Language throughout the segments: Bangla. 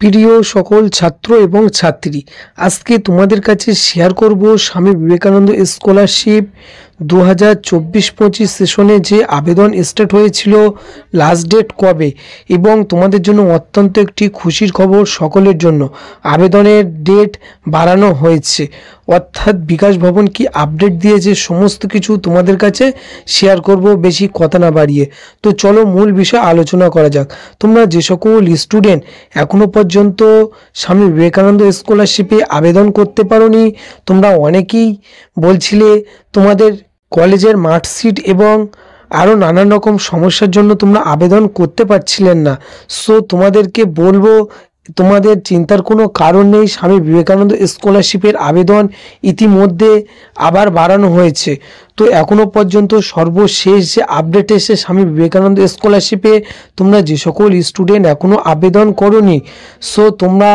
প্রিয় সকল ছাত্র এবং ছাত্রী, আজকে তোমাদের কাছে শেয়ার করব স্বামী বিবেকানন্দ স্কলারশিপ 2024-25 সেশনে যে আবেদন স্টার্ট হয়েছিল, লাস্ট ডেট কবে, এবং তোমাদের জন্য অত্যন্ত একটি খুশির খবর সকলের জন্য, আবেদনের ডেট বাড়ানো হয়েছে। অর্থাৎ বিকাশ ভবন কি আপডেট দিয়েছে, সমস্ত কিছু তোমাদের কাছে শেয়ার করব বেশি কথা না বাড়িয়ে। তো চলো মূল বিষয় আলোচনা করা যাক। তোমরা যে সকল স্টুডেন্ট এখনো পর্যন্ত স্বামী বিবেকানন্দ স্কলারশিপে আবেদন করতে পারোনি, তোমরা অনেকেই বলছিলে তোমাদের কলেজের মার্কশিট এবং আরও নানান রকম সমস্যার জন্য তোমরা আবেদন করতে পারছিলেন না। সো তোমাদেরকে বলবো, তোমাদের চিন্তার কোনো কারণ নেই। স্বামী বিবেকানন্দ স্কলারশিপের আবেদন ইতিমধ্যে আবার বাড়ানো হয়েছে। তো এখনও পর্যন্ত সর্বশেষ যে আপডেট এসে স্বামী বিবেকানন্দ স্কলারশিপে তোমরা যে সকল স্টুডেন্ট এখনও আবেদন করোনি, সো তোমরা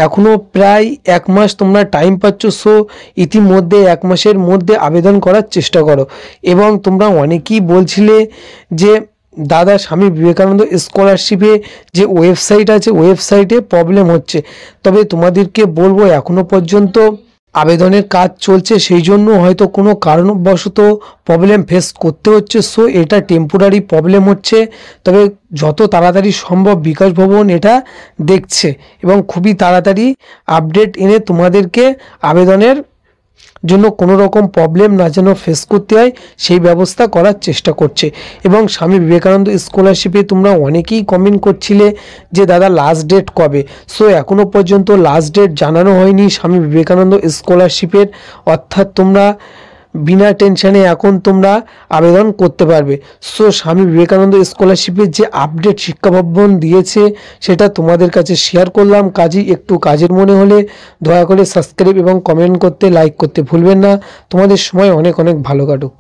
এখনও প্রায় 1 মাস তোমরা টাইম পাচ্ছ। সো ইতিমধ্যে 1 মাসের মধ্যে আবেদন করার চেষ্টা করো। এবং তোমরা অনেকেই বলছিলে যে দাদা স্বামী বিবেকানন্দ স্কলারশিপে যে ওয়েবসাইট আছে, ওয়েবসাইটে প্রবলেম হচ্ছে। তবে তোমাদেরকে বলবো, এখনও পর্যন্ত আবেদনের কাজ চলছে, সেই জন্য হয়তো কোনো কারণবশত প্রবলেম ফেস করতে হচ্ছে। সো এটা টেম্পোরারি প্রবলেম হচ্ছে, তবে যত তাড়াতাড়ি সম্ভব বিকাশ ভবন এটা দেখছে এবং খুবই তাড়াতাড়ি আপডেট এনে তোমাদেরকে আবেদনের জন্য কোনো রকম প্রবলেম না যেন ফেস করতে হয় সেই ব্যবস্থা করার চেষ্টা করছে। এবং স্বামী বিবেকানন্দ স্কলারশিপে তোমরা অনেকেই কমেন্ট করছিলে যে দাদা লাস্ট ডেট কবে। সো এখনও পর্যন্ত লাস্ট ডেট জানানো হয়নি স্বামী বিবেকানন্দ স্কলারশিপের। অর্থাৎ তোমরা বিনা টেনশানে এখন তোমরা আবেদন করতে পারবে। সো স্বামী বিবেকানন্দ স্কলারশিপের যে আপডেট শিক্ষা ভবন দিয়েছে সেটা তোমাদের কাছে শেয়ার করলাম। একটু কাজের মনে হলে দয়া করে সাবস্ক্রাইব এবং কমেন্ট করতে, লাইক করতে ভুলবেন না। তোমাদের সময় অনেক অনেক ভালো কাটুক।